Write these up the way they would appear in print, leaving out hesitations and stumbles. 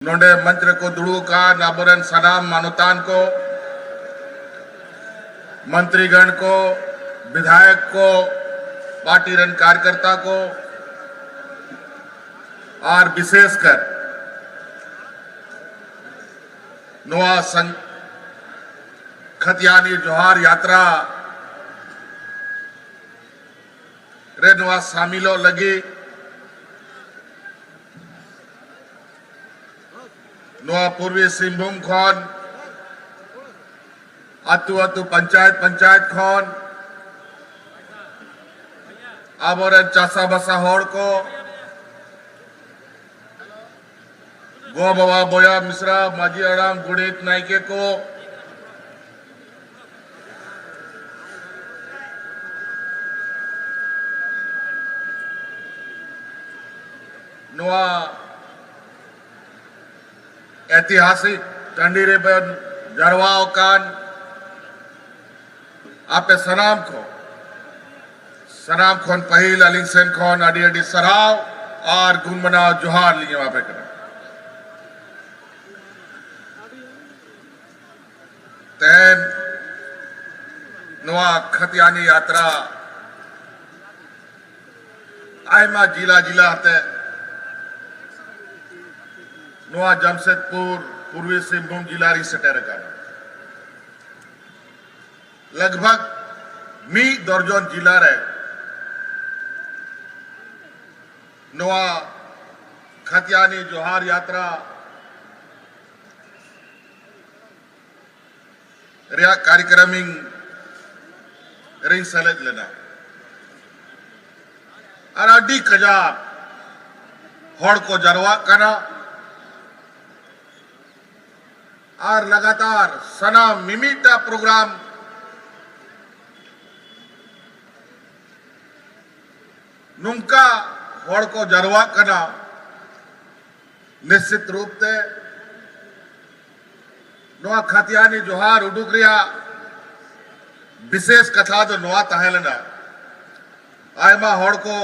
नोडे मंत्र को दुड़ू का नाबरन सनाम मानुतान को मंत्रीगण को विधायक को पार्टी रन कार्यकर्ता को और विशेषकर नोआ संघ खतियानी जोहार यात्रा रे नोआ शामिलो लगी नोआ पूर्वी सिंहभूम खन अतु अतु पंचायत खन आबर चासा बसा हड़ को गो बाबा बोया मिश्रा माजी आराम गुणित नायके को नोआ ऐतिहासिक टंडी रे जरवाओ कान आपे सनाम खोन पहिल अलिंग सेन खोन अडी अडी सराव और गुनमनाव जोहार लिए वहां पे करा तैन नोआ खतियानी यात्रा आयमा जिला हते नोआ जमशेदपुर पूर्वी सिंहभूम जिला री सेटेर लगभग मी दर्जन जिला रे नोआ खतियानी जोहार यात्रा रिया कार्यक्रमिंग रिंग सेलेक्ट लेना और अड्डी कजार हड़ को जरवा करना और लगातार सना मिमीटा प्रोग्राम नुंका हड़ को जरवा करना निश्चित रूप से नोआ खतियानी जोहार उडुक रिया विशेष कथा तो नोआ तहलना आयमा हड़ को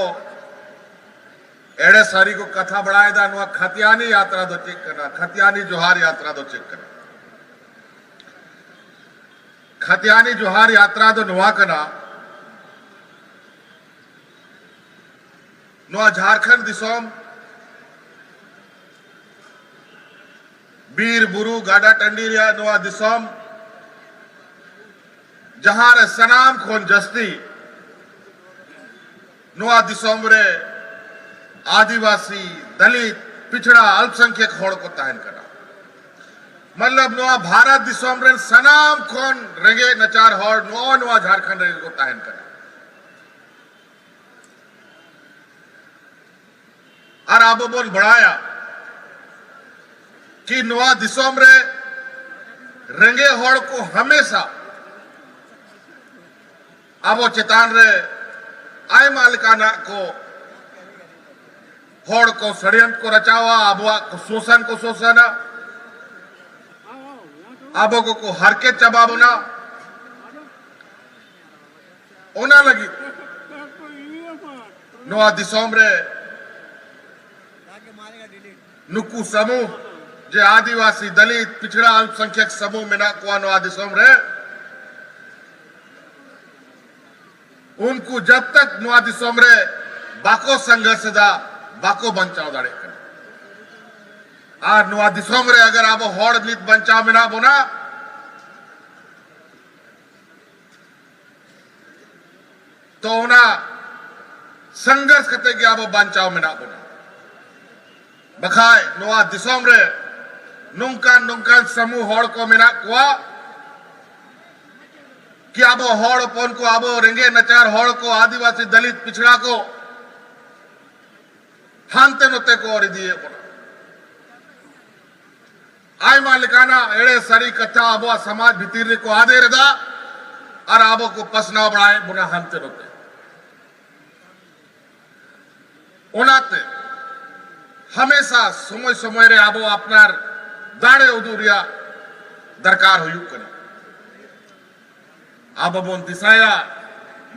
एड़े सारी को कथा बढ़ाए दा नोआ खतियानी यात्रा दो चेक करना खतियानी जोहार यात्रा दो चेक करना खतियानी जोहार यात्रा दो नोआ करना नोआ झारखंड दिसोम बीर बुरु गाडा टंडी रिया नोआ दिसोम जहां रे सनाम खोन जस्ती नोआ दिसोम रे आदिवासी दलित पिछड़ा अल्पसंख्यक हड़ को तहन करा मतलब नोआ भारत दिसोम रे सनाम खोन रेंगे नचार हड़ नोआ झारखंड रे को तहन करा और अब बोल बढ़ाया कि नोआ दिसोम रे रेंगे हड़ को हमेशा अब चेतान रे आय मालिकाना को हड़ को षड्यंत्र को रचावा आबुआ को शोषण आबो को हरके चबाबना ओना लगी नोआ दिसोम रे नुकु समूह जे आदिवासी दलित पिछड़ा अल्पसंख्यक समूह में ना को नोआ दिसोम रे उनको जब तक नोआ दिसोम रे बाको संघर्ष दा बाको बंचाव दाड़े कर और नोआ दिसोम रे अगर आप हड़ नित बंचाव में ना बोना तो ना संघर्ष करते कि आप बंचाव में ना बोना बखाए नोआ दिसोम रे नुंका समूह हड़ को मेना कुआ कि अब हड़ पन को अब रेंगे नचार हड़ को आदिवासी दलित पिछड़ा को हानते नोते को और दिए आय मालिकाना एड़े सारी कथा आबो समाज भीतर को आदे रदा और आबो को पसना बढ़ाए बुना हानते नोते ओनाते हमेशा समय रे आबो अपनार दाड़े उदुरिया दरकार हो युग कने आबो बोन दिसाया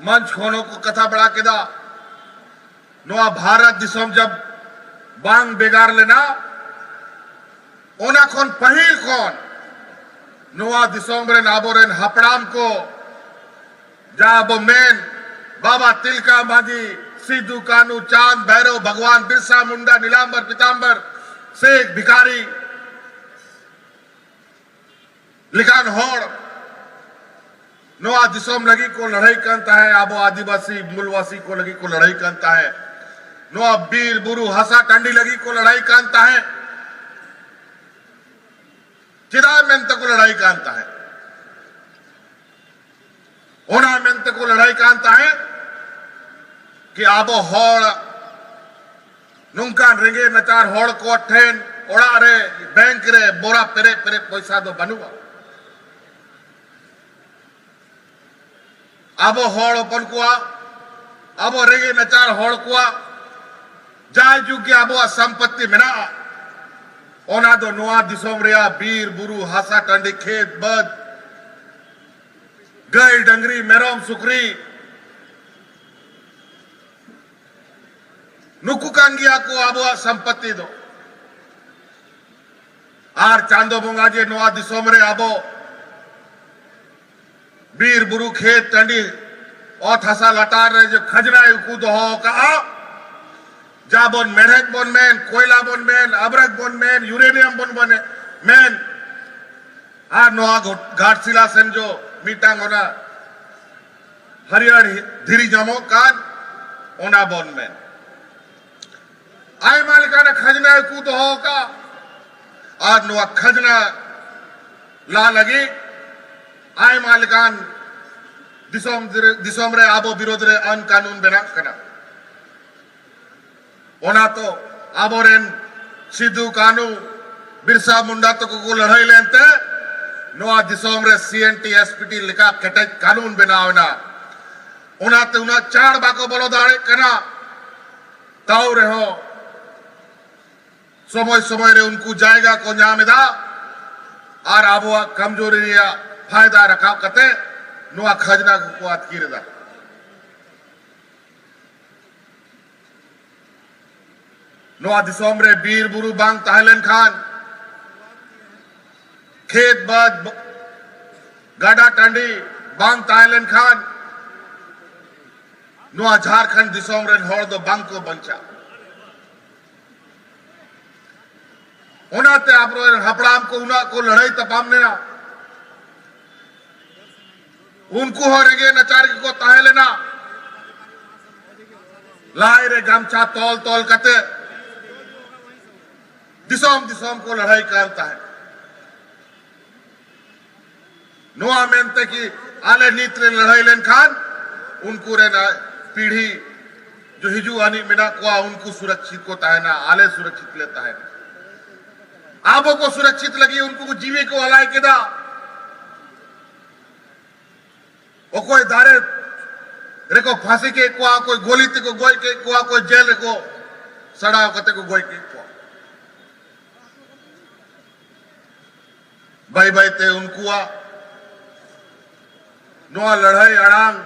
मंच खोनो को कथा बढ़ा के दा नोआ भारत दिसोम जब बांग बेगार लेना ओना खन पहिल खन नोआ दिसोम रेन आबोरेन हापड़ाम को जाबो मेन बाबा तिलका मांझी सिद्धू कानू चांद भैरव भगवान बिरसा मुंडा नीलांबर पीतांबर शेख भिखारी लिखान होड़ नोआ दिसोम लगी को लड़ाई करता है आबो आदिवासी मूलवासी को लगी को लड़ाई करता है नोआ बीर बुरु हसा टंडी लगी को लड़ाई करता है चिरा मेंत को लड़ाई करता है ओना मेंत को लड़ाई करता है कि आबो होड़ नुंकान रेंगे नचार होड़ को ठेन ओड़ा रे बैंक रे बोरा पेरे पेरे पैसा दो बनुआ आबो होड़ ओपन कुआ आबो रेंगे नचार होड़ कुआ जाय जुगे आबो संपत्ति मेना ओना दो नोआ दिसोम रिया बीर बुरु हासा टंडी खेत बद गाय डंगरी मेरोम सुकरी नुकु कांगिया को आबो संपत्ति दो आर चांदो बोंगा जे नोआ दिसोम रे आबो बीर बुरु खेत टंडी और हसा लटार रे जो खजना उकू दो हो का जाबोन मेढक बोन मेन कोयला बोन मेन अब्रक बोन मेन यूरेनियम बोन बने मेन आ नोआ घाटशिला सेन जो मीटांग होना हरियर धीरी जमो कान ओना बोन मेन आय मालिका ने खजना उकू दो हो का आज नोआ खजना ला लगी आय मालिकान दिसोम रे आबो विरोध रे अन कानून बना कना ओना तो आबोरेन सिद्धू कानू बिरसा मुंडा तो को लड़ाई लेते नोआ दिसोम रे सीएनटी एसपीटी लिखा केटे कानून बनावना ओना ते उना चार बाको बोलो दाड़े कना ताऊ रे हो समय समय रे उनको जाएगा को न्यामेदा और आबो कमजोरी रिया फायदा रखा कते नोआ खजना को आत कीरदा नोआ दिसोम रे बीर बुरु बांग ताहलन खान खेत बद गाडा टांडी बांग ताहलन खान नोआ झारखंड दिसोम रे होड़ दो बांग को बंचा उनाते आपरो हपड़ाम को उना को लड़ाई तपामने ना उनको हो रेगे नचार को ताहे लेना लाए रे गमछा तौल तौल कते दिसोम दिसोम को लड़ाई करता है नोआ मेनते की आले नीत रे लड़ाई लेन खान उनको रे ना पीढ़ी जो हिजू आनी मिना को उनको सुरक्षित को ताहे ना आले सुरक्षित लेता है आबो को सुरक्षित लगी उनको जीवे को हलाए केदा ओ कोई दारे रेको फांसी के कुआ कोई गोली ते को गोई के कुआ कोई जेल रेको सड़ा कते को गोई के कुआ भाई भाई ते उनको नोआ लड़ाई अड़ांग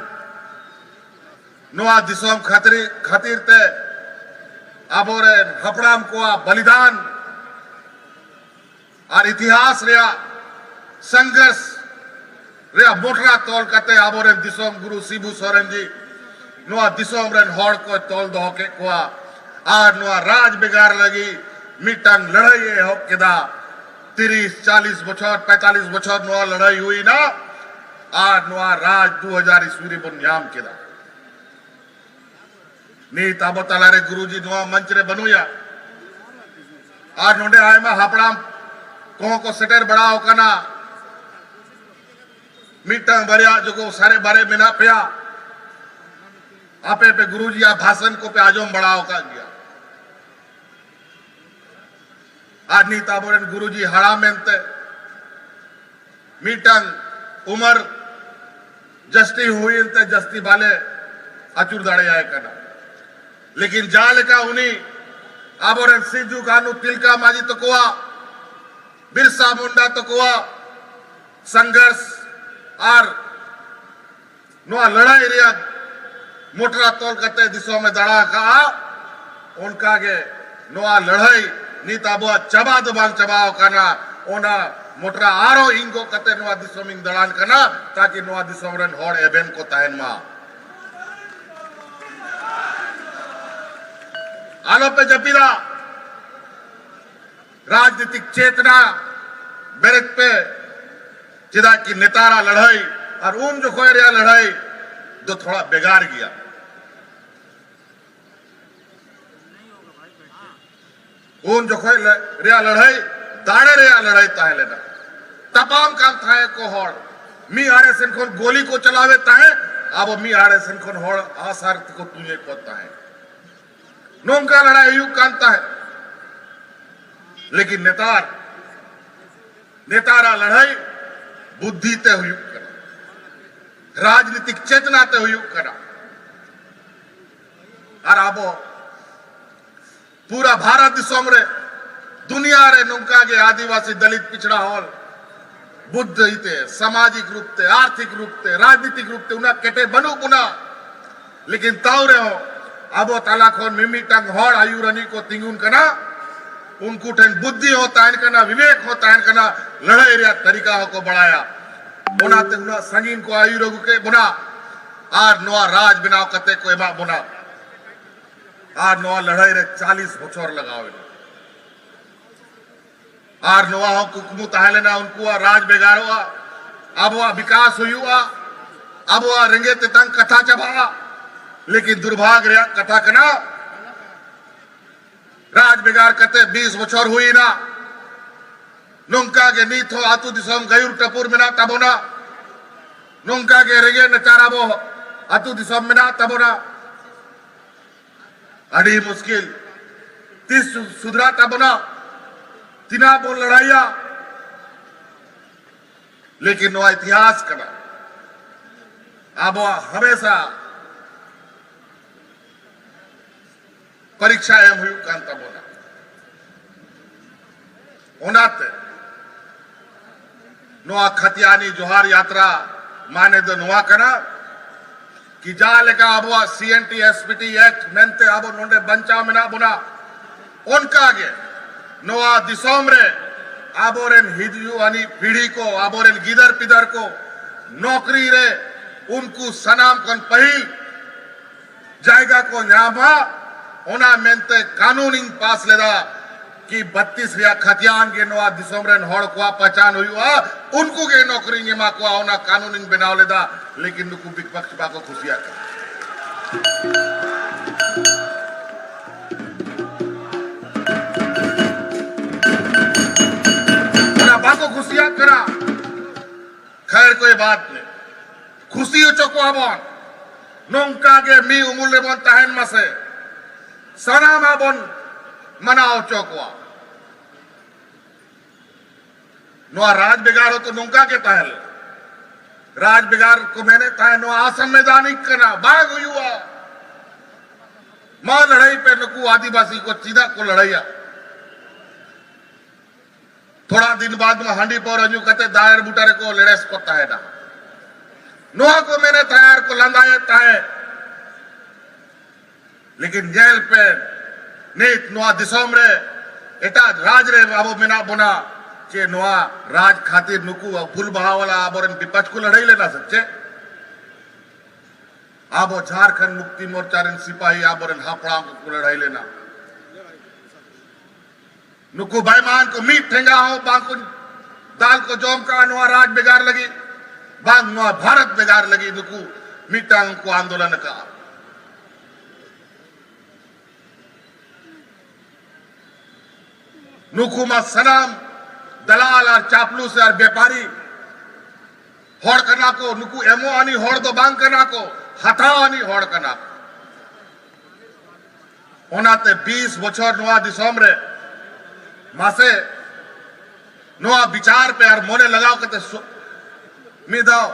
नोआ दिसोम खतरी खातिर ते आबोरे हपड़ाम को बलिदान और इतिहास रिया संघर्ष रिया मोटरा तौल कते आबोरे दिसोम गुरु शिबू सोरेन जी नोआ दिसोम रेन होड़ को तौल दो के कुआ आर नोआ राज बिगाड़ लगी मिटंग लड़ाई हो केदा 30-40 बछर 45 बछर नोआ लड़ाई हुई ना आर नोआ राज 2000 ईस्वी बन न्याम केदा नी ताबो तलारे गुरुजी नोआ मंच रे बनुया आर नोडे आय मा हापड़ाम को सेटर बड़ा होकना मीटंग बरिया जो को सारे बारे में ना पिया आपे पे गुरुजी आ भाषण को पे आजम बड़ा होका गया आज नी ताबोरन गुरुजी हड़ा मेंते मीटंग उमर जस्ती हुई इंते जस्ती बाले अचुर दाड़े आए करना लेकिन जाल का उन्हीं आबोरन सिद्धू कानू तिलका माजी तो कुआ बिरसा मुंडा तो कुआ संघर्ष और नोआ लड़ाई रिया मोटरा तौल करते दिशा में दड़ा का उनका के नोआ लड़ाई नीत आबो चबा दो बांग चबाओ करना ओना मोटरा आरो इंगो कते नोआ दिसोम इंग दड़ान करना ताकि नोआ दिसोम रन होड़ एबेन को तहन मा आलो पे जपीला राजनीतिक चेतना बेरक पे जिदा की नेतारा लड़ाई और उन जो खोए रिया लड़ाई जो थोड़ा बेगार गया उन जो खोए रिया लड़ाई दाड़े रिया लड़ाई ताहे लेना तमाम काम थाए को होड़ मी आड़े सिंखोन गोली को चलावे ताहे अब मी आड़े सिंखोन होड़ आसार को तुझे को ताहे नोंका लड़ाई यू कांता है लेकिन नेतारा लड़ाई बुद्धि ते हुई करा राजनीतिक चेतना ते हुई करा और अब पूरा भारत दिसोम रे दुनिया रे नोंका के आदिवासी दलित पिछड़ा होल बुद्ध हिते सामाजिक रूप से आर्थिक रूप से राजनीतिक रूप से उन्हें केटे बनू पुना लेकिन तावरे हो अब ताला खोन मिमी टंग होड़ आयुरनी को तिंगुन कना उनको ठन बुद्धि होता है इनका विवेक होता है इनका लड़ाई रिया तरीका को बढ़ाया बुना ते उना संगीन को आयुरोग के बुना आर नोआ राज बिनाव कते को एमा बुना आर नोआ लड़ाई रे 40 बछर लगावे आर नोआ हो कुकमु ताहले ना उनको राज बेगारवा अब वा विकास हुआ अब वा रंगे ते तंग कथा चबा लेकिन दुर्भाग्य रिया कथा कना राज बेगार करते 20 बछर हुई ना नोंका के नीत हो आतु दिसोम गयुर टपुर मिना तबोना नोंका के रेगे नचारा बो आतु दिसोम मिना तबोना अड़ी मुश्किल 30 सुधरा तबोना तिना बोल लड़ाइया लेकिन नो इतिहास कना अब हमेशा परीक्षा एम हुई कांता बोला ओनाते नोआ खतियानी जोहार यात्रा माने दो नोआ कना कि जा लेका अबवा सीएनटी एसपीटी एक्ट मेंते अब नोंडे बंचाव में ना बुना उनका आगे नोआ दिसोम रे आबोरेन हिजू अनी पीढ़ी को आबोरेन गिदर पिदर को नौकरी रे उनको सनाम कन पहिल जायगा को न्यामा ओना मेंते कानूनिंग पास लेदा कि 32 रिया खतियान के नोआ दिसोमरन होड़ को पहचान हुआ उनको के नौकरी निमा को ओना कानूनिंग बनाव लेदा लेकिन नुकु विपक्ष बाको खुशिया कर ओना बाको खुशिया करा खैर कोई बात नहीं खुशी चोको आबन नोंका के मी उमुले बन तहन मसे सनामा बन मनाओ चौकवा नोआ राज बिगाड़ हो तो नोंका के तहल राज बिगाड़ को मैंने तह नो असंवैधानिक करना बाग हुआ मां लड़ाई पे नुकू आदिवासी को सीधा को लड़ाइया थोड़ा दिन बाद में हांडी पर अजू कहते दायर बुटारे को लड़ेस को तह ना नोआ को मैंने तैयार को लंदाया तह लेकिन जेल पे नीत नोआ दिसोम रे एटा राज रे बाबू मिना बुना के नोआ राज खातिर नुकू फुल बहावला आबोरन विपक्ष को लड़ाई लेना सच्चे आबो झारखंड मुक्ति मोर्चा रे सिपाही आबोरन हापड़ा को लड़ाई लेना नुकू बेईमान को मीट ठेंगा हो बांकुन दाल को जोम का नोआ राज बेगार लगी बांग नोआ भारत बेगार लगी नुकू मीटांग को आंदोलन का नुकुमा सलाम दलाल और चापलूस और व्यापारी होड़ करना को नुकु एमो आनी होड़ दो बांग करना को हथाओ आनी होड़ करना ओनाते 20 बछर नोआ दिसोम रे मासे नोआ विचार पे और मोने लगाओ कहते मिदाओ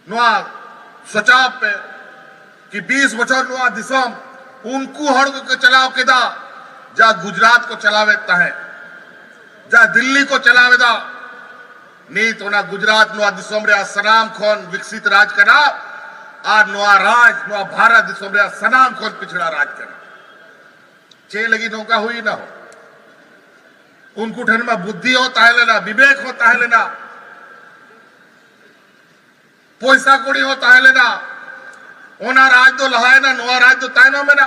नोआ सोचाव पे कि 20 बछर नोआ दिसोम उनको होड़ को चलाओ केदा जा गुजरात को चलावेता है जा दिल्ली को चलावेदा नीत होना गुजरात नोआ दिसोम रे सनाम खोन विकसित राज करा और नोआ राज नोआ भारत दिसोम रे सनाम खोन पिछड़ा राज करा चे लगी नौका हुई ना हो उनको ठन में बुद्धि होता है लेना विवेक होता है लेना पैसा कोड़ी होता है लेना ओना राज तो लहाए ना नोआ राज तो ताइनो में ना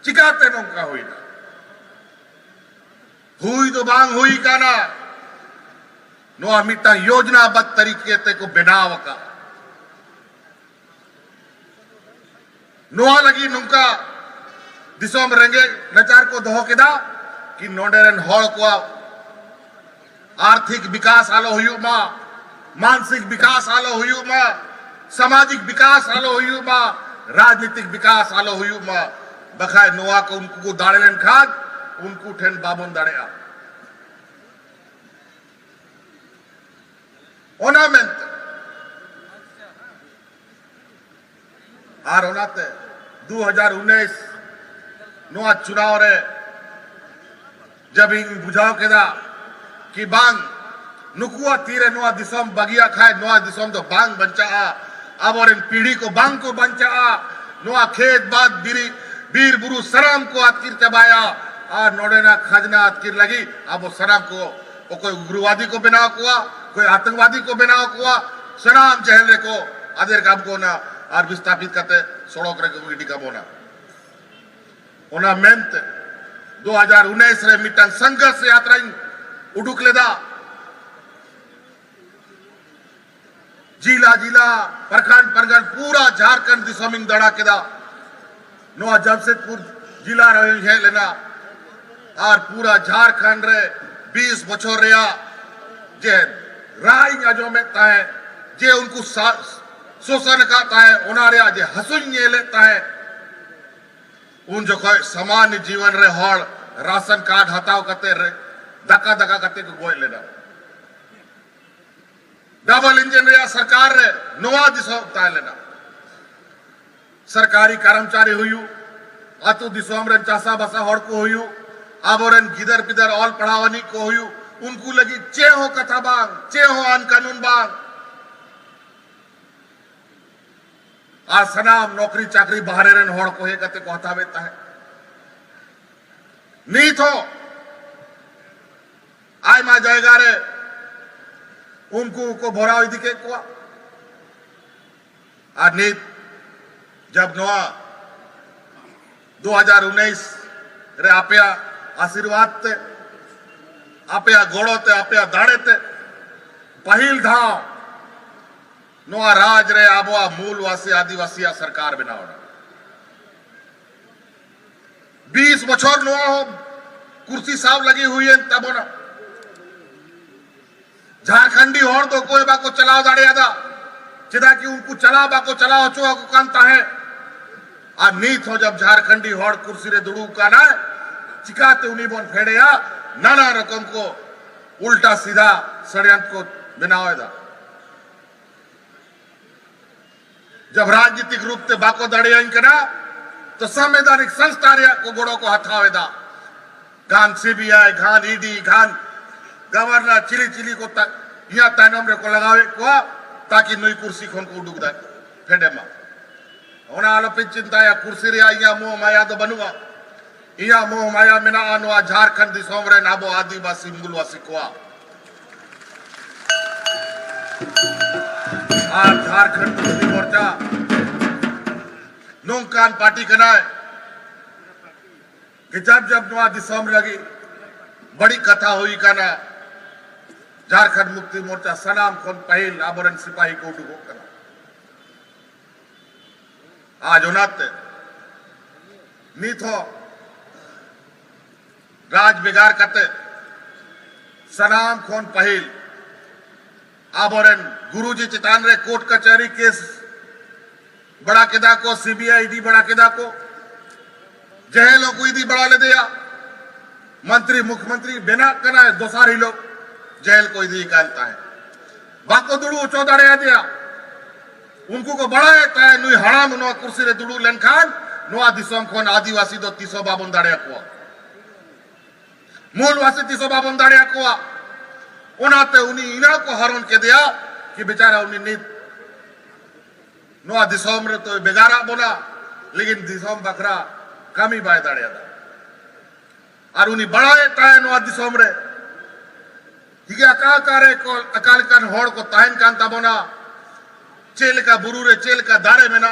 चिकाते नौका हुई ना हुई तो बांग हुई का ना नोआ मिट्टा योजनाबद्ध तरीके ते को बनाव का नोआ लगी नुका दिसोम रेंगे नचार को दहो केदा कि नोडेरन हॉल को आर्थिक विकास आलो हुयु मा मानसिक विकास आलो हुयु मा सामाजिक विकास आलो हुयु मा राजनीतिक विकास आलो हुयु मा बखाय नोआ को उनको दाड़ेलन खाद उनको ठेन बाबुन दाड़ेया ओनामेंट आर ओनाते 2019 नोआ चुनाव रे जब इन बुझाव केदा कि बांग नुकुआ तीरे नोआ दिसोम बगिया खाए नोआ दिसोम तो बांग बंचा अब और इन पीढ़ी को बांग को बंचा नोआ खेत बाद बीर बुरु सराम को आतकिर चबाया और नोडेना खजना आतकिर लगी अब वो सराम को वो कोई उग्रवादी को बनाव कुआ कोई आतंकवादी को बनाव कुआ सराम चहल को अदेर काम को ना और विस्थापित करते सड़क रे कम्युनिटी का बोना ओना मेंत 2019 रे मिटन संघर्ष यात्रा उडुक लेदा जिला जिला प्रखंड प्रखंड पूरा झारखंड दिसोमिंग दड़ा केदा नोआ जमशेदपुर जिला रही है लेना और पूरा झारखंड रे 20 बछर रेया जे राई अजो में ताए जे उनको शोषण करता है उनारे जे हसुन लेता है उन जो कोई सामान्य जीवन रे हॉल राशन कार्ड हटाव करते रे धक्का धक्का करते को गोय लेना डबल इंजन रे सरकार रे नोआ दिसो ताए लेना सरकारी कर्मचारी हुयु अतु दिसोम रे चासा बसा हड़ को हुयु आबोरन गिदर पिदर ऑल पढ़ावनी को हुयु उनको लगी चे हो कथा बांग चे हो आन कानून बांग आज सनाम नौकरी चाकरी बाहर रेन होड़ को हे कते को हतावेता है नीत हो आय मा जाएगा रे उनको को भोराव दिखे को आ नीत जब नोआ 2019 रे आपिया आशीर्वाद ते आपिया गोड़ो ते आपिया दाड़े ते पहिल धाव नोआ राज रे आबोआ मूलवासी आदिवासी सरकार बनाओ 20 बछर नोआ हो कुर्सी साहब लगी हुई है तब ना झारखंडी होड़ तो कोई बाको चलाओ दाड़े आदा चिदा कि उनको चला बाको चलाओ चो को कांता है आ नीत हो जब झारखंडी होड़ कुर्सी रे दुड़ू का ना चिकाते उन्हीं बोन फेड़ेया नाना रकम को उल्टा सीधा षड्यंत्र को बनावेदा जब राजनीतिक रूप से बाको दड़े ना तो संवैधानिक संस्था को गोड़ों को हथावेदा घान सीबीआई घान ईडी घान गवर्नर चिली चिली को तक यहाँ तैनम रे को लगावे को ताकि नई कुर्सी खोन को उडुक दाए फेडे मा होना आलोपित चिंता या कुर्सी रे यहाँ मोह माया तो बनुआ यहाँ मोह माया में ना आनुआ झारखंड दिसोम रे नाबो आदिवासी मूलवासी को आज झारखंड मुक्ति मोर्चा नोंकान पार्टी करना है कि जब जब नवा दिसोम लगी बड़ी कथा हुई का ना झारखंड मुक्ति मोर्चा सनाम खोन पहल आबोरन सिपाही को उठो करा आज उनाते नीत हो राज बिगाड़ करते सनाम खोन पहल आबोरन गुरुजी चितान रे कोर्ट कचहरी केस बड़ा किदा को सीबीआई डी बड़ा किदा को जहलों को ईदी बड़ा ले दिया मंत्री मुख्यमंत्री बिना करना है दोसारी लोग जेल को ईदी निकालता है बाको दुड़ू चौदाड़े दिया उनको को बड़ा है ताए नुई हराम नो कुर्सी रे दुड़ू लेन खान नोआ दिसोम खोन आदिवासी दो 352 दाड़े को मूलवासी 352 दाड़े को उनाते उन्हीं इना को हरन के दिया कि बेचारा उन्हीं नीत नोआ दिसोम रे तो बेगारा बोला लेकिन दिसोम बकरा कमी बाय दाड़े और उन्हीं बढ़ाए ताहे नोआ दिसोम रे हिगे अकाकारे को अकाल कान होड़ को ताहन कान तबोना चेल का बुरू रे चेल का दारे में ना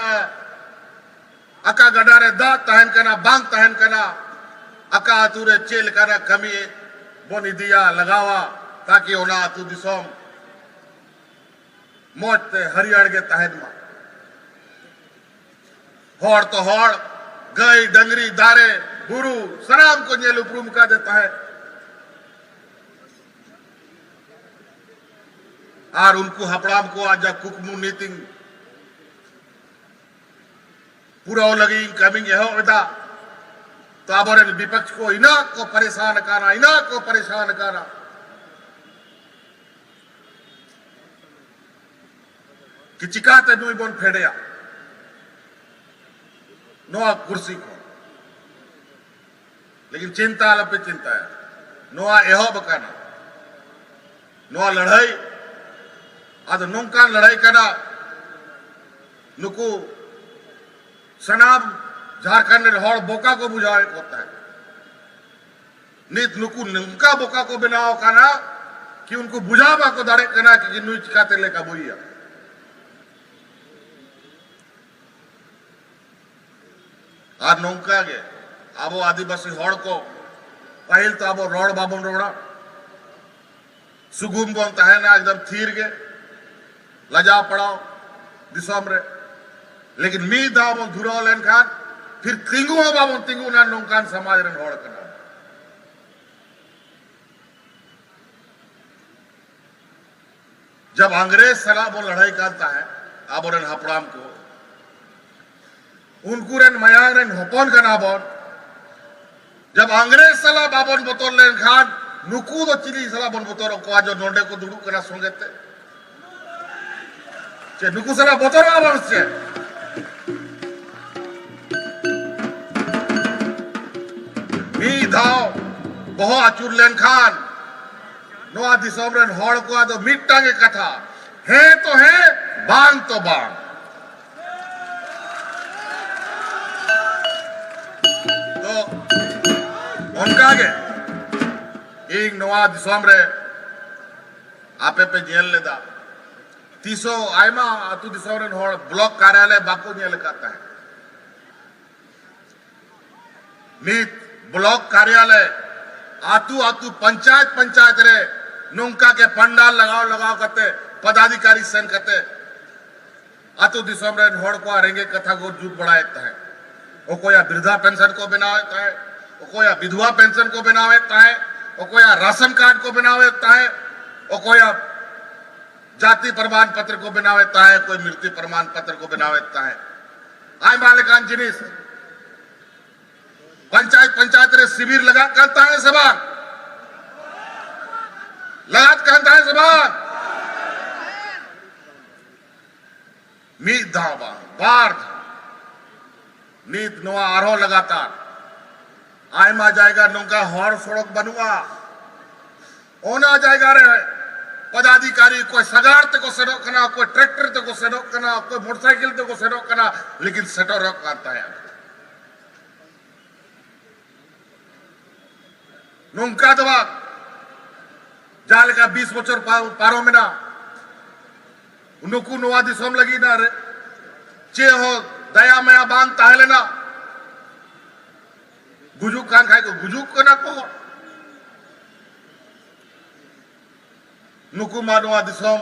अका गडारे दा ताहन कना बांग ताहन कना अका अतुरे चेल कना कमी बोनी दिया लगावा ताकि ओना अतु दिसोम मोजते हरियाण के ताहन मा होड़ तो होड़ गई डंगरी दारे बुरू सराम को नेल उपरूम का देता है और उनको हपड़ाम को आज कुकमू नीतिंग पूरा लगी कमिंग यह विदा तो अब विपक्ष को इना को परेशान करा कि चिकाते नुई बोन फेड़िया नोआ कुर्सी को लेकिन चिंता अलग पे चिंता है नोआ एहो बकाना नोआ लड़ाई आज नौका लड़ाई करा नुकु सनाब झारखंड हॉड़ बोका को बुझावे होता है नित नुकु नौका बोका को बनाओ कना कि उनको बुझावा को दाड़े कना कि नुई चिकाते लेका बुइया आज नौका गे आबो आदिवासी हॉड़ को पहल तो आबो रोड बाबन रोड़ा सुगुम बोन ताहेना एकदम थीर गे लजा पड़ाओ दिसोम रे लेकिन मी दाबो धुराव लेन खान फिर तिंगु बाबो तिंगु ना नौकान समाज रन होड़ कना जब अंग्रेज सलाबो लड़ाई करता है आबो रन हपड़ाम को उनको रन मयांग रन होपन कना बोन जब अंग्रेज सला बाबन बतौर लेन खान नुकू तो चिली सला बन बतौर को आज नोंडे को दुड़ू कना सोंगेते चे नुकू सला बतौर बाबन से मी धाव बहु आचुर लेन खान नोआ दिसोम रन होड़ को आदो मिट्टा के कथा है तो है बांग तो बांग उनका के एक नवा दिसोम रे आपे पे जेल लेदा तीसो आयमा अतु दिसोम रे होड़ ब्लॉक कार्यालय बाको जेल करता है नीत ब्लॉक कार्यालय आतु पंचायत रे नुंका के पंडाल लगाओ करते पदाधिकारी सन करते अतु दिसोम रे होड़ को आरेंगे कथा को जुट बढ़ाता है वो कोई वृद्धा पेंशन को बनाता है वो कोई विधवा पेंशन को बनाता है वो कोई राशन कार्ड को बनाता है वो कोई जाति प्रमाण पत्र को बनाता है कोई मृत्यु प्रमाण पत्र को बनाता है आय मालिकान जिनिस पंचायत रे शिविर लगा करता है सभा लगात करता है सभा मीत धावा बार नीत नोआ आरो लगातार आय मा जाएगा नौका हॉर सड़क बनवा ओना जाएगा रे पदाधिकारी कोई सगार ते को सेनो कना कोई ट्रैक्टर ते को सेनो कना कोई मोटरसाइकिल ते को सेनो कना लेकिन सेटो रोक आता है नौका दवा जाल का 20 बचर पारो में ना नुकू नोआ दिसोम लगी ना रे चे हो दया मया बांग ताहले ना गुजुक कान खाए को गुजुक कना को नुकु मानवा दिसोम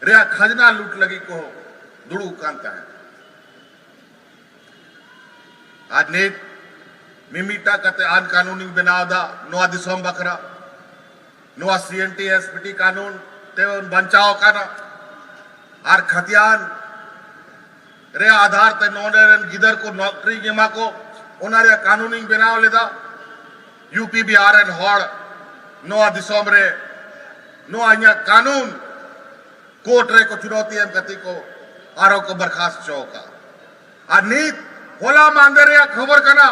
रे खजना लूट लगी को दुड़ू कांता है आज नेत मिमीटा कते आन कानूनी बनाव दा नोआ दिसोम बकरा नोआ सीएनटी एसपीटी कानून ते बचाव काना आर खतियान रे आधार ते नोने गिदर को नौकरी गेमा को ओनारे कानूनी बनाव लेदा यूपी बिहार एन हॉड़ नोआ दिसोम रे नोआ अन्य कानून कोर्ट रे को चुनौती एम गति को आरो को बर्खास्त चौका आ नीत होला मांदे रे खबर कना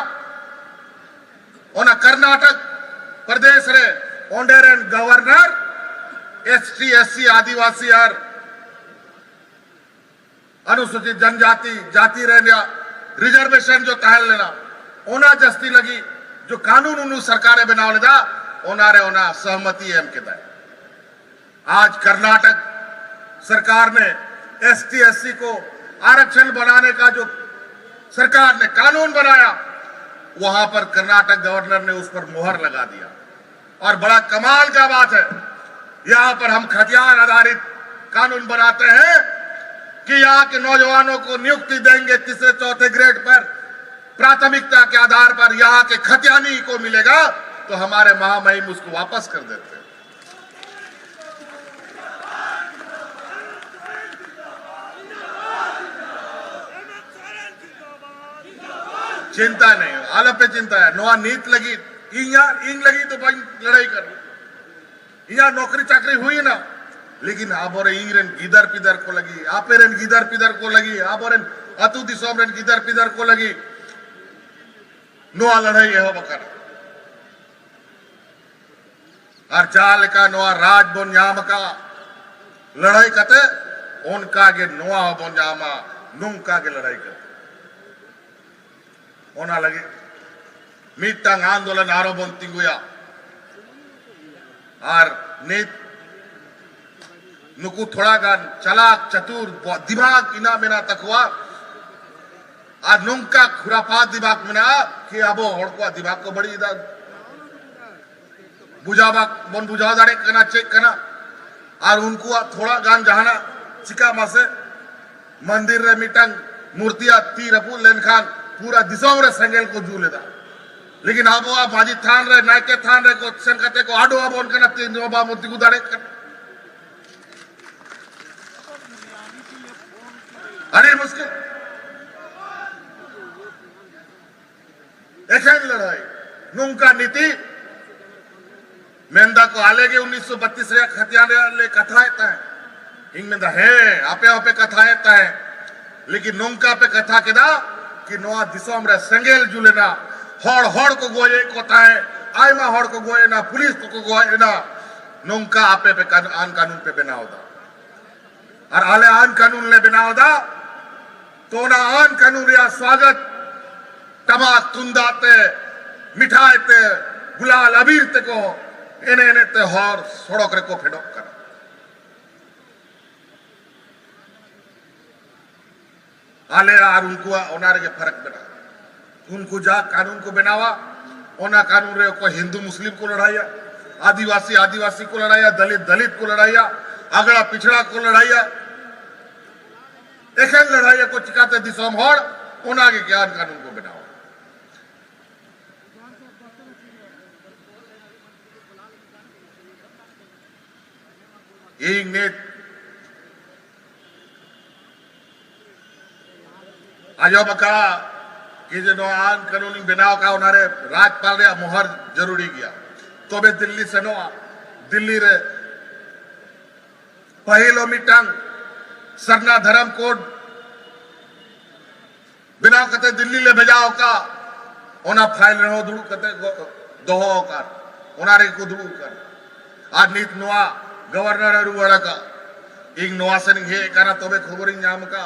ओना कर्नाटक प्रदेश रे ओंडेरन गवर्नर एसटी एससी आदिवासी आर अनुसूचित जनजाति जाति रहने रिजर्वेशन जो तहल लेना ओना जस्ती लगी जो कानून उन्होंने सरकारें बनाव लेदा ओनारे ओना सहमति एम के दाए। आज कर्नाटक सरकार ने एसटी एससी को आरक्षण बनाने का जो सरकार ने कानून बनाया, वहां पर कर्नाटक गवर्नर ने उस पर मुहर लगा दिया। और बड़ा कमाल का बात है, यहां पर हम खतियान आधारित कानून बनाते हैं कि यहां के नौजवानों को नियुक्ति देंगे तीसरे चौथे ग्रेड पर, प्राथमिकता के आधार पर यहां के खतियानी को मिलेगा, तो हमारे महामहिम उसको वापस कर देते हैं। चिंता नहीं, आलम पे चिंता है। नोआ नीत लगी इंग लगी तो भाई लड़ाई कर, यहाँ नौकरी चाकरी हुई ना, लेकिन आप और इंग्रेन गिदर पिदर को लगी, आप गिदर पिदर को लगी, आप और अतु दिसोम गिदर पिदर को लगी। नोआ लड़ाई है बकर और चाल का नोआ राज बोन याम का लड़ाई कते उनका के नोआ बोन यामा नुंका के लड़ाई करते ओना लगे मीटांग आंदोलन आरोपन तिंगुया और नीत नुकु थोड़ा गान चलाक चतुर दिमाग इना मेना तकवा और नुंका खुरापात दिमाग मेना कि अब हड़को दिमाग को बड़ी इधर बुझावा बन बुझावा दाड़े करना चेक करना और उनको थोड़ा गान जहाना चिका मासे मंदिर रे मीटांग मूर्तियां तीर अपू लेन खान पूरा दिसों रे संगेल को जू लेदा, लेकिन अब आप माजी थान रे नायके थान रे को संकते को आडो अब उनका नती नोबा मूर्ति को दाड़े कर अरे मुश्किल ऐसे लड़ाई नुंका नीति मेंदा को आलेगे 1932 रे खतियान ले कथा है हिंग है आपे आपे कथा है, लेकिन नुंका पे कथा केदा कि नोआ दिसोम रे संगेल जुलेना हड़ हड़ को गोये कोता है आयमा हड़ को गोये ना पुलिस को गोये ना नुंका आपे पे आन कानून पे बनाओ दा और आले आन कानून ले बनाओ दा तो ना आन कानून या स्वागत टमाक तुंदाते मिठाईते गुलाल अबीर ते को एने ते हर सड़क रे को फेडक कर आले और उनको ओनारे के फर्क बना उनको जा कानून को बनावा ओना कानून रे को हिंदू मुस्लिम को लड़ाइया, आदिवासी आदिवासी को लड़ाइया, दलित दलित को लड़ाइया, अगड़ा पिछड़ा को लड़ाइया, एक लड़ाइया को चिकाते दिसोम होड़ ओना के ज्ञान कानून को बनावा। एक ने आजो बका कि जो आन कानूनी बनाव का उन्हारे राज्यपाल रे मोहर जरूरी गया तो बे दिल्ली से नो दिल्ली रे पहलो मीटांग सरना धर्म कोड बनाव कते दिल्ली ले भेजाओ का ओना फाइल रहो दुड़ू कते दोहो कर ओनारे को दुड़ू कर आज नीत नोआ गवर्नर रुवाड़ा का एक नोआ सनिंग हे करा तोबे खबरिंग नाम का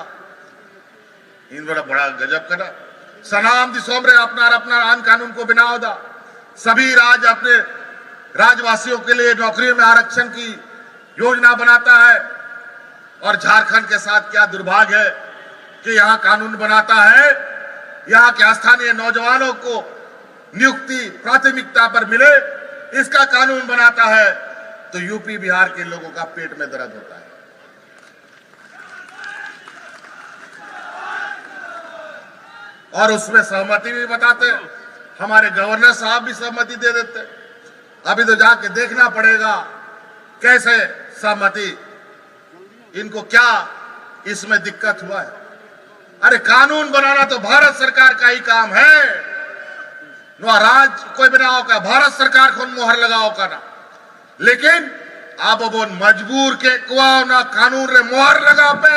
इन बड़ा गजब करा सनाम दिसोम रे अपना आन कानून को बनाओ दा सभी राज्य अपने राज्यवासियों के लिए नौकरियों में आरक्षण की योजना बनाता है और झारखंड के साथ क्या दुर्भाग्य है कि यहाँ कानून बनाता है यहाँ के स्थानीय नौजवानों को नियुक्ति प्राथमिकता पर मिले इसका कानून बनाता है तो यूपी बिहार के लोगों का पेट में दर्द होता है। और उसमें सहमति भी बताते, हमारे गवर्नर साहब भी सहमति दे देते। अभी तो जाके देखना पड़ेगा कैसे सहमति, इनको क्या इसमें दिक्कत हुआ है। अरे कानून बनाना तो भारत सरकार का ही काम है, राज्य कोई बनाओ का भारत सरकार को मुहर लगाओ का ना, लेकिन आप वो मजबूर के कुआ ना कानून रे मुहर लगा पे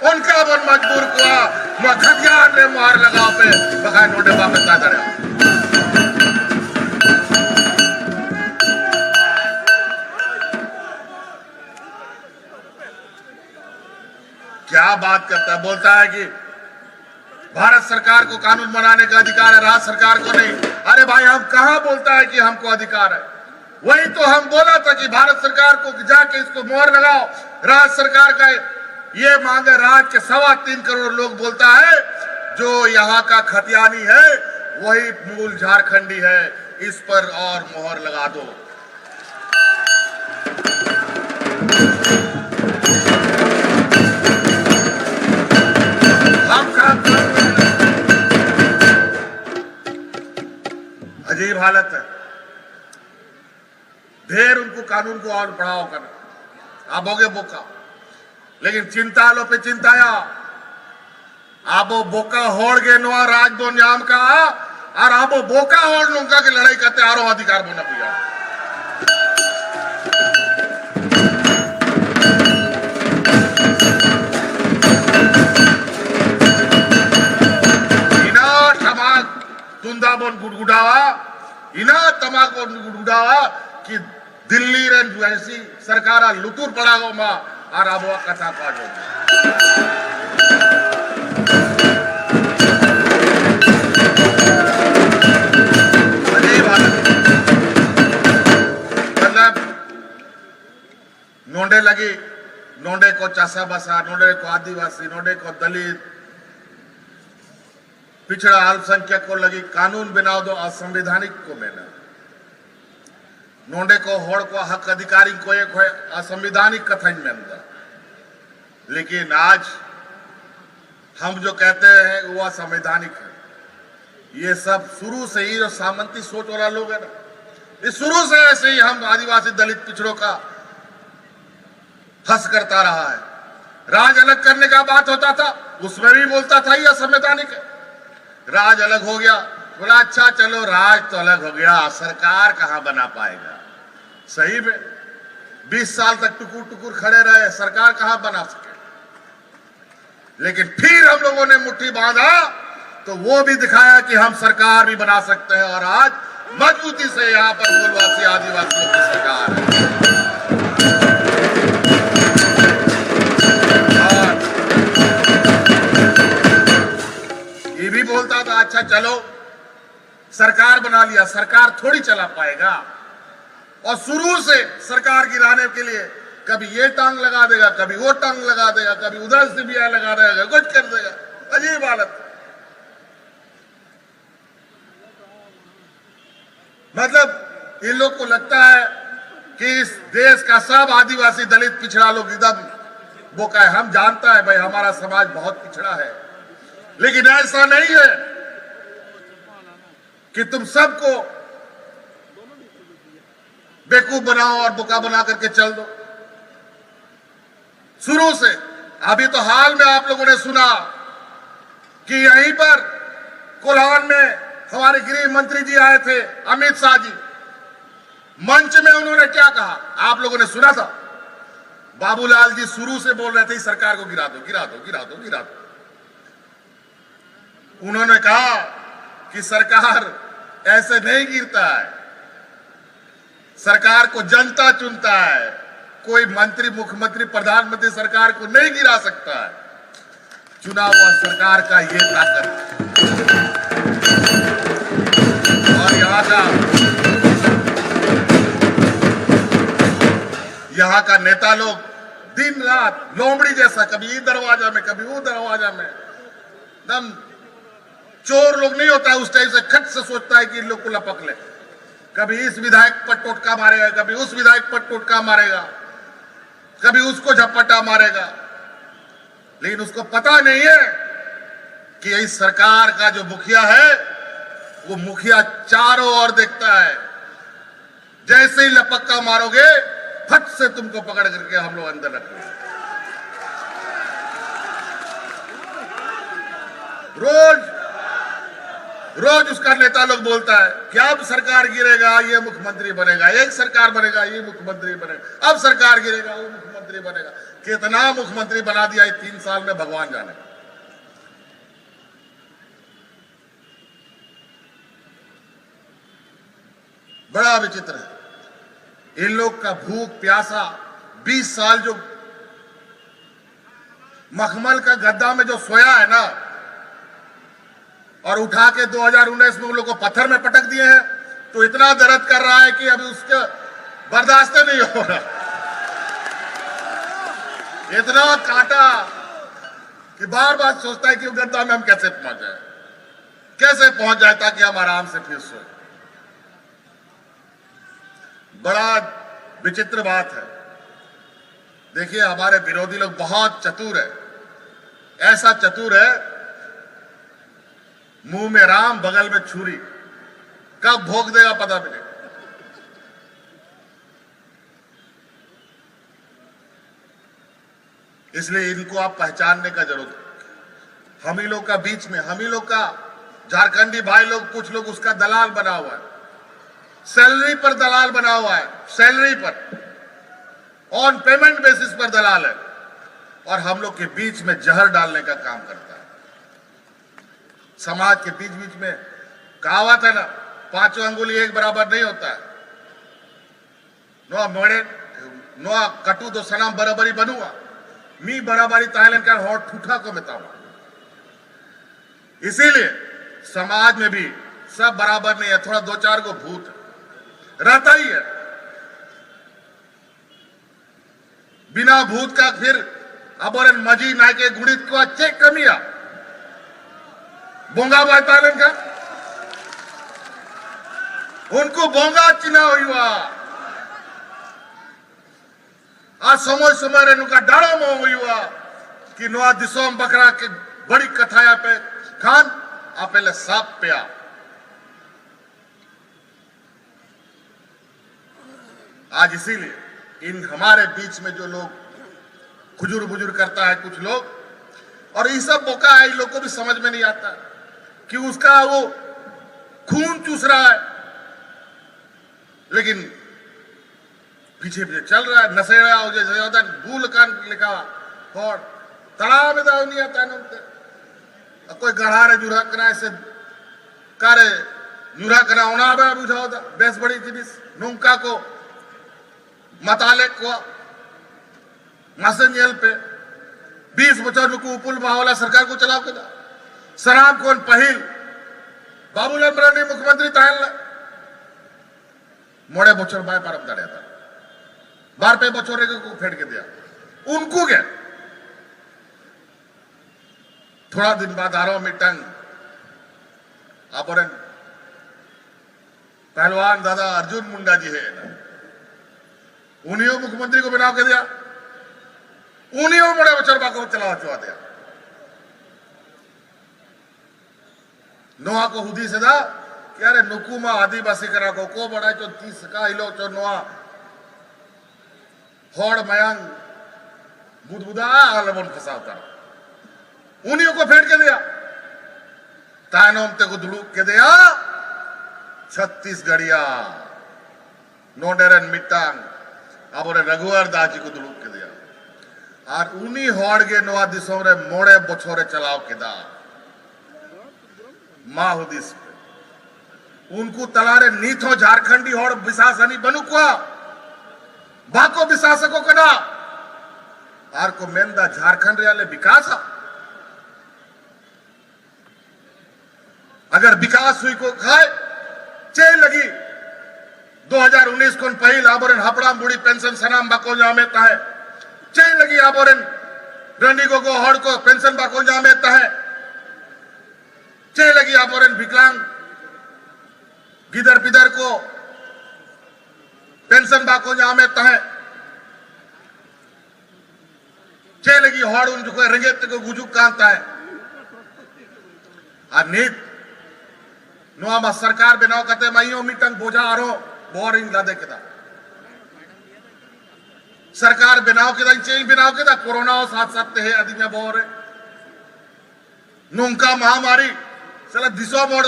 उनका बन मजबूर कुआ ना खतियान रे मुहर लगा पे बखाय नोटे बापे ताजड़े। क्या बात करता है, बोलता है कि भारत सरकार को कानून बनाने का अधिकार है, राज्य सरकार को नहीं। अरे भाई, हम कहां बोलता है कि हमको अधिकार है? वही तो हम बोला था कि भारत सरकार को जाके इसको मोहर लगाओ। राज्य सरकार का ये मांग है, राज्य के 3.25 करोड़ लोग बोलता है जो यहाँ का खतियानी है वही मूल झारखंडी है, इस पर और मोहर लगा दो। अजीब हालत है। ढेर उनको कानून को और बढ़ाओ करना, आप होगे बोका, लेकिन चिंता लो पे चिंताया आबो बोका होड़ गे नो राजबो न्याम का और आबो बोका होड़ लूंगा की लड़ाई करते आरो अधिकार बोना पुजा इना ठमाक तुंदा बोन गुड़गुड़ावा, इना तमाक बोन गुड़गुड़ावा कि दिल्ली रे ऐसी सरकारा लुतुर पड़ागो मां और आबो कथा काजो। मतलब नोंडे लगी, नोंडे को चासा बसा, नोंडे को आदिवासी, नोंडे को दलित, पिछड़ा अल्पसंख्यक को लगी कानून बनाओ दो असंवैधानिक को मैंने नोंडे को होड़ को हक अधिकारी को एक है असंवैधानिक कथन में अंदर। लेकिन आज हम जो कहते हैं वो असंवैधानिक है। ये सब शुरू से ही जो सामंती सोच वाला लोग है ना, ये शुरू से ऐसे ही हम आदिवासी दलित पिछड़ों का हंस करता रहा है। राज अलग करने का बात होता था उसमें भी बोलता था ये असंवैधानिक है। राज अलग हो गया, बोला अच्छा चलो राज तो अलग हो गया, सरकार कहां बना पाएगा। सही में 20 साल तक टुकुर टुकुर खड़े रहे, सरकार कहां बना सके। लेकिन फिर हम लोगों ने मुट्ठी बांधा तो वो भी दिखाया कि हम सरकार भी बना सकते हैं और आज मजबूती से यहां पर मूलवासी आदिवासियों की सरकार है। ये भी बोलता था अच्छा चलो सरकार बना लिया, सरकार थोड़ी चला पाएगा। और शुरू से सरकार गिराने के लिए कभी ये टांग लगा देगा, कभी वो टांग लगा देगा, कभी उधर सीबीआई लगा देगा, कुछ कर देगा। अजीब हालत। मतलब इन लोग को लगता है कि इस देश का सब आदिवासी दलित पिछड़ा लोग एकदम बोका है। हम जानता है भाई हमारा समाज बहुत पिछड़ा है, लेकिन ऐसा नहीं है कि तुम सबको बेवकूफ बनाओ और बोका बना करके चल दो। शुरू से अभी तो हाल में आप लोगों ने सुना कि यहीं पर कोल्हान में हमारे गृह मंत्री जी आए थे, अमित शाह जी। मंच में उन्होंने क्या कहा आप लोगों ने सुना था? बाबूलाल जी शुरू से बोल रहे थे सरकार को गिरा दो, गिरा दो, गिरा दो, गिरा दो। उन्होंने कहा कि सरकार ऐसे नहीं गिरता है, सरकार को जनता चुनता है, कोई मंत्री मुख्यमंत्री प्रधानमंत्री सरकार को नहीं गिरा सकता है। चुना हुआ सरकार का ये ताकत है। और यहाँ का नेता लोग दिन रात लोमड़ी जैसा कभी इस दरवाजा में कभी वो दरवाजा में, दम चोर लोग नहीं होता है उस टाइप से खट से सोचता है कि इन लोग को लपक ले। कभी इस विधायक पर टोटका मारेगा, कभी उस विधायक पर टोटका मारेगा, कभी उसको झपटा मारेगा। लेकिन उसको पता नहीं है कि इस सरकार का जो मुखिया है वो मुखिया चारों ओर देखता है। जैसे ही लपक्का मारोगे फट से तुमको पकड़ करके हम लोग अंदर रखेंगे। रोज उसका नेता लोग बोलता है कि अब सरकार गिरेगा ये मुख्यमंत्री बनेगा, एक सरकार बनेगा ये मुख्यमंत्री बनेगा, अब सरकार गिरेगा वो मुख्यमंत्री बनेगा। कितना मुख्यमंत्री बना दिया 3 साल में भगवान जाने। बड़ा विचित्र है इन लोग का भूख प्यासा। 20 साल जो मखमल का गद्दा में जो सोया है ना, और उठा के 2019 में उन लोगों को पत्थर में पटक दिए हैं, तो इतना दर्द कर रहा है कि अभी उसके बर्दाश्त नहीं हो रहा। इतना काटा कि बार बार सोचता है कि गद्दा में हम कैसे पहुंच जाए ताकि हम आराम से फिर सोए। बड़ा विचित्र बात है। देखिए, हमारे विरोधी लोग बहुत चतुर है, ऐसा चतुर है, मुंह में राम बगल में छुरी, कब भोग देगा पता भी नहीं। इसलिए इनको आप पहचानने का जरूरत है। हम ही लोग का बीच में, हम ही लोग का झारखंडी भाई लोग, कुछ लोग उसका दलाल बना हुआ है, सैलरी पर दलाल बना हुआ है, सैलरी पर, ऑन पेमेंट बेसिस पर दलाल है, और हम लोग के बीच में जहर डालने का काम करता है। समाज के बीच बीच में कहावत है ना, पांचों अंगुली एक बराबर नहीं होता है। नो कटु तो सनाम बराबरी बनूंगा, मी बराबरी ताइलन का होठ ठूठा को मिताऊंगा। इसीलिए समाज में भी सब बराबर नहीं है, थोड़ा दो चार को भूत रहता ही है। बिना भूत का फिर अबोरन मजी नाके गुणित को अच्छे कमिया बोंगा बातालन का उनको बोंगा चिना हुआ आ समय समय रे नुका डाड़ो मो हुआ कि नोआ दिसोम बकरा के बड़ी कथाया पे खान आपेले साप पे आ। आज इसीलिए इन हमारे बीच में जो लोग खुजुर बुजुर करता है कुछ लोग, और ये सब बोका है, इन लोग को भी समझ में नहीं आता कि उसका वो खून चूस रहा है, लेकिन पीछे पीछे चल रहा है, नशेड़ा हो जाए भूल कान लिखा और तड़ा में दाव नहीं आता है। कोई गढ़ा रे जुरा करा ऐसे कारे जुरा करा होना बुझाओ बेस बड़ी जिनिस नुका को मताले को मसंजल पे 20 बच्चों को उपुल बावला सरकार को चलाव के सराम कौन पहिल बाबूलाल मराठी मुख्यमंत्री ताहल मोड़े बच्चों बाय परम दड़े था बार पे बच्चों को फेंक के दिया उनको क्या। थोड़ा दिन बाद आरो मिटंग अपरन पहलवान दादा अर्जुन मुंडा जी है ना, उन्हीं मुख्यमंत्री को बनाव के दिया, उन्हीं बड़े बचरबा को चला दिया। नोआ को हुदी से दा कि अरे नुकुमा आदिवासी करा को बड़ा चो 30 का हिलो चो नोआ होड़ मयंग बुदबुदा आलमन फसावता, उन्हीं को फेंक के दिया। तानोम ते को दुलूक के दिया छत्तीसगढ़िया नोडेरन मिट्टांग अब रघुवर दास जी को दुलूक के दिया, और उन्हीं होड़ के नोआ दिसों रे मोड़े बछोरे चलाव के दा माहुदिस पे उनको तलारे नीथो झारखंडी होड़ विशासनी बनुकुआ बाको विशासको कदा आर को मेंदा झारखंड वाले विकास अगर विकास हुई को खाए चे लगी 2019 को पहिल आबोरन हपड़ा बुढ़ी पेंशन सनाम बाको जामेता है चे लगी आबोरन रंडी को हड़ को पेंशन बाको जामेता है चे लगी आबोरन विकलांग गिदर पिदर को पेंशन बाको जामेता है चे लगी हड़ उन जो रंगेत को गुजुक कांता है। और नीत नोआ सरकार बनाओ कहते माइयों मीटंग बोझा आरो बोरिंग लादे के दा सरकार बनाओ के दा चेंज बनाओ के दा कोरोना और साथ साथ है अदी में बोर है नुंका महामारी चला दिसो मोड़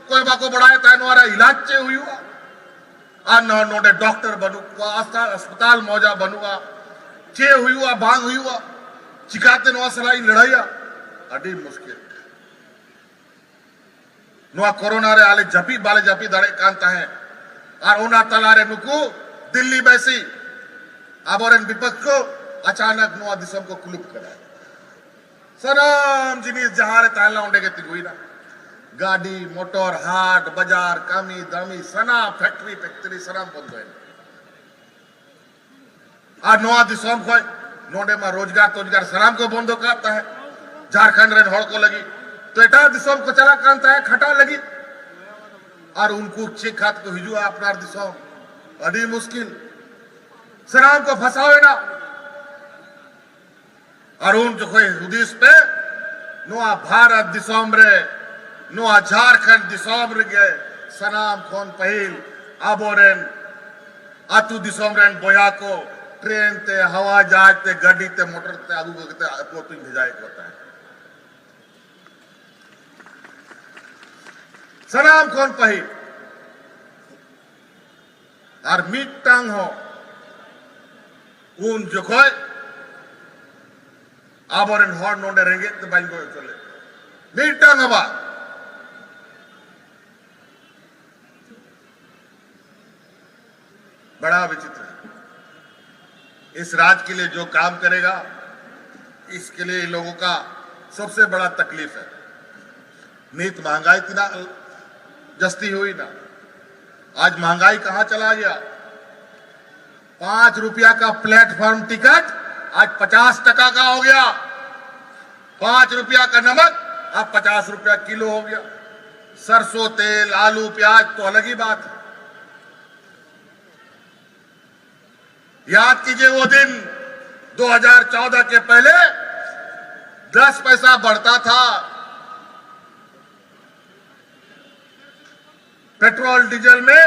कोई बाको बढ़ाए ता नोरा इलाज चे हुई हुआ आ नोडे डॉक्टर बनूगा अस्पताल मौजा बनूगा चे हुई हुआ भांग हुई हुआ चिकाते नोआ सलाई लड़ाइया अड़ी मुश्किल नोआ कोरोना रे आले जपी बाले जपी दड़े कांता है और ओना तलारे नुकु दिल्ली बैसी आबोरन विपक्ष को अचानक नोआ दिसम को कुलुप करा सराम जिनिस जहां रे ताला उंडे के तिगुई ना गाड़ी मोटर हाट बाजार कामी दामी सना फैक्ट्री फैक्ट्री सनाम बंद है आ नोआ दिसोम को नोडे में रोजगार तोजगार सनाम को बंद करता है झारखंड रे हड़ को लगी तो एटा दिसोम को चला कांता है खटा लगी और उनको चेक खात को हिजुआ अपना दिसोम अड़ी मुश्किल सनाम को फंसावे ना और उन जो कोई उदिस पे नोआ भारत दिसोम रे नोआ झारखंड दिसोम रे गए सनाम खोन पहिल आबोरेन आतु दिसोम रेन बोया को ट्रेन ते हवा जहाज ते गाड़ी ते मोटर ते आगू ते पोटिंग भेजाए होता है सनाम खोन पहिल और मीट टांग हो उन जो कोई आबोरेन हॉर नोंडे रेंगे तो बाइन को चले मीट टांग हवा बड़ा विचित्र है इस राज्य के लिए जो काम करेगा इसके लिए लोगों का सबसे बड़ा तकलीफ है नीत महंगाई इतना जस्ती हुई ना आज महंगाई कहां चला गया 5 रुपया का प्लेटफॉर्म टिकट आज 50 टका का हो गया 5 रुपया का नमक अब 50 रुपया किलो हो गया सरसों तेल आलू प्याज तो अलग ही बात है याद कीजिए वो दिन 2014 के पहले 10 पैसा बढ़ता था पेट्रोल डीजल में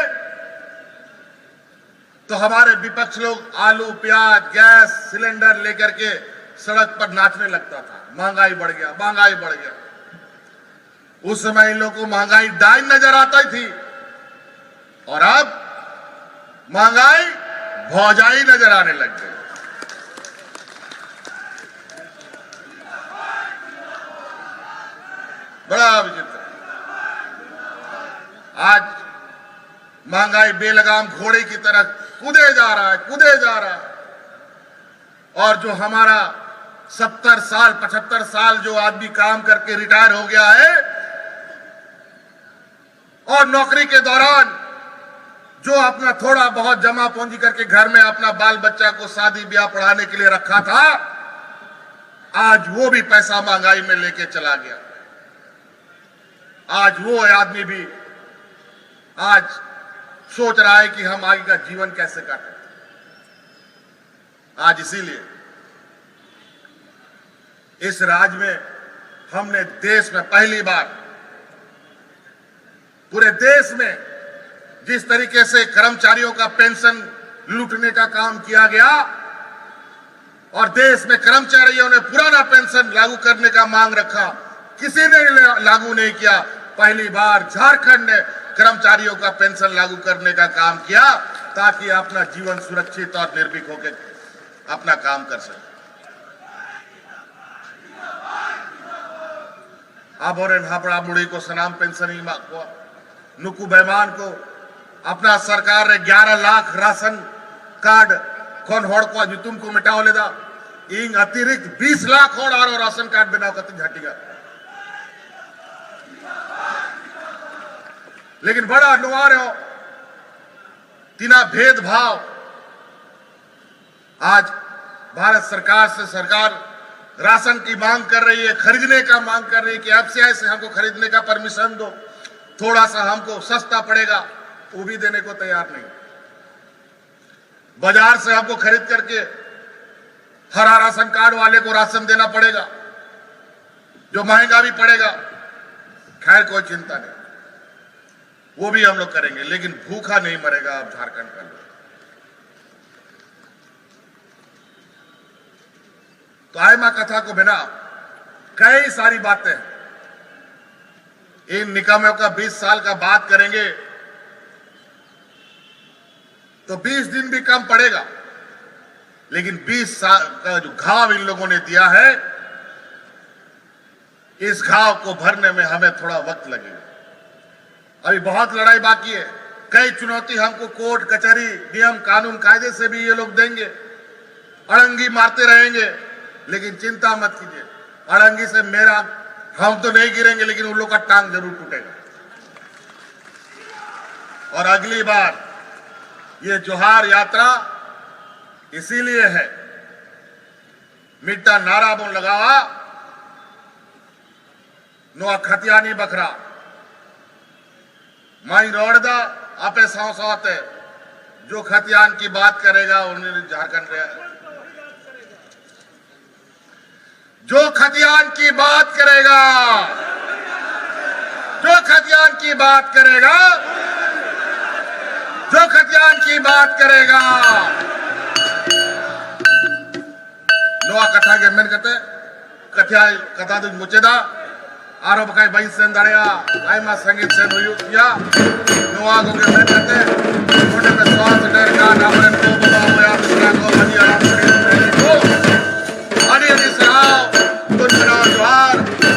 तो हमारे विपक्ष लोग आलू प्याज गैस सिलेंडर लेकर के सड़क पर नाचने लगता था महंगाई बढ़ गया उस समय इन लोगों को महंगाई डाइन नजर आती थी और अब महंगाई भौजाई नजर आने लग गई बड़ा विचित्र आज महंगाई बेलगाम घोड़े की तरह कूदे जा रहा है और जो हमारा 70 साल 75 साल जो आदमी काम करके रिटायर हो गया है और नौकरी के दौरान जो अपना थोड़ा बहुत जमा पूंजी करके घर में अपना बाल बच्चा को शादी ब्याह पढ़ाने के लिए रखा था आज वो भी पैसा महंगाई में लेके चला गया आज वो आदमी भी आज सोच रहा है कि हम आगे का जीवन कैसे काटें आज इसीलिए इस राज्य में हमने देश में पहली बार पूरे देश में जिस तरीके से कर्मचारियों का पेंशन लूटने का काम किया गया और देश में कर्मचारियों ने पुराना पेंशन लागू करने का मांग रखा किसी ने लागू नहीं किया पहली बार झारखंड ने कर्मचारियों का पेंशन लागू करने का काम किया ताकि अपना जीवन सुरक्षित और निर्भीक होकर अपना काम कर सके आबोरेन हापड़ा मुड़ी को सनाम पेंशन ही को नुकू बेमान को अपना सरकार ने 11 लाख राशन कार्ड कौन होड़ को जो तुमको मिटाओ लेदा इंग अतिरिक्त 20 लाख होड़ और राशन कार्ड बनाओ कति झटिगा लेकिन बड़ा अनिवार्य हो तीना भेदभाव आज भारत सरकार से सरकार राशन की मांग कर रही है खरीदने का मांग कर रही है कि एफसीआई से हमको खरीदने का परमिशन दो थोड़ा सा हमको सस्ता पड़ेगा वो भी देने को तैयार नहीं बाजार से हमको खरीद करके हरा राशन कार्ड वाले को राशन देना पड़ेगा जो महंगा भी पड़ेगा खैर कोई चिंता नहीं वो भी हम लोग करेंगे लेकिन भूखा नहीं मरेगा अब झारखंड का लोग तो आय मां कथा को बिना कई सारी बातें इन निकायों का 20 साल का बात करेंगे तो 20 दिन भी कम पड़ेगा लेकिन 20 साल का जो घाव इन लोगों ने दिया है इस घाव को भरने में हमें थोड़ा वक्त लगेगा अभी बहुत लड़ाई बाकी है कई चुनौती हमको कोर्ट कचहरी नियम कानून कायदे से भी ये लोग देंगे अड़ंगी मारते रहेंगे लेकिन चिंता मत कीजिए अड़ंगी से मेरा हम तो नहीं गिरेंगे, लेकिन उन लोग का टांग जरूर टूटेगा। और अगली बार ये जोहार यात्रा इसीलिए है, मिट्टा नारा बोल लगावा नुआ खतियानी बकरा माई रोड़दा आपे सौ सौते जो खतियान की बात करेगा उन्हें झारखंड जो खतियान की बात करेगा, जो खतियान की बात करेगा, जो खतियान की बात करेगा नुआ कथा के मेन कते कथा कथा दु मुचेदा आरो बकाई बाई सेन दाड़िया आयमा संगीत सेन हुया नुआ को के मेन कते कोने में स्वाद डेर का नामरे को बाबा होया दूसरा को बनिया को अड़ी अड़ी सराव तुम बड़ा जोहार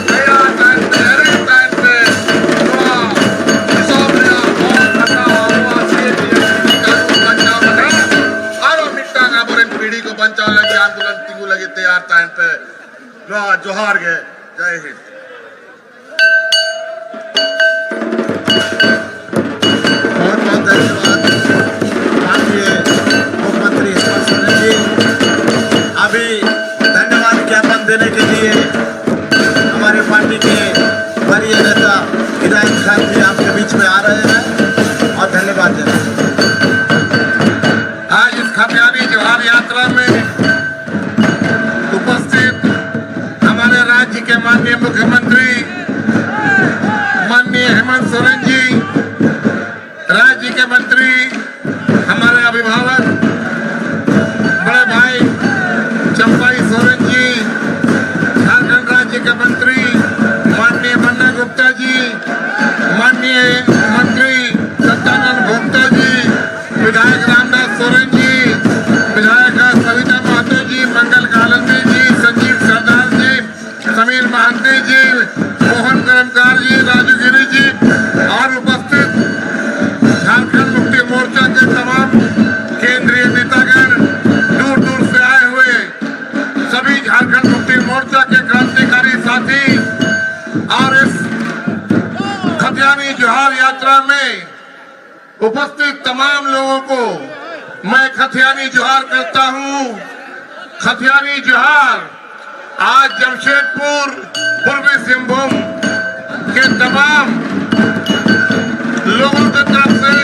नया टाइम पे हरे टाइम पे नुआ सोमरिया बहुत खता हुआ से का बचा बना आरो मिट्टा का बोरेन पीढ़ी को बचा लगी आंदोलन तिगु लगी तैयार टाइम पे नुआ जोहार के जय हिंद। अभी धन्यवाद ज्ञापन देने के लिए हमारे पार्टी के वरीय नेता हिदायत खान जी आपके बीच में आ रहे हैं और धन्यवाद दे रहे हैं। आज इस खतियानी जोहार यात्रा में उपस्थित हमारे राज्य के माननीय मुख्यमंत्री माननीय हेमंत सोरेन जी, राज्य के मंत्री, हमारे अभिभावक बड़े भाई चंपाई सोरेन जी, झारखंड राज्य के मंत्री माननीय मन्ना गुप्ता जी, माननीय मंत्री सत्यानंद भोक्ता जी, विधायक रामदास सोरेन जी, विधायक सविता महतो जी, मंगल कालंदी जी, संजीव सरदार जी, समीर महांती जी, मोहन करमकार जी, राजू गिरी जी और उपस्थित झारखंड मुक्ति मोर्चा के तमाम केंद्रीय नेतागण, दूर दूर से आए हुए सभी झारखंड मुक्ति मोर्चा के क्रांतिकारी साथी और इस खतियानी जोहार यात्रा में उपस्थित तमाम लोगों को मैं खतियानी जोहार करता हूं। खतियानी जोहार आज जमशेदपुर पूर्वी सिंहभूम के तमाम लोगों की तरफ से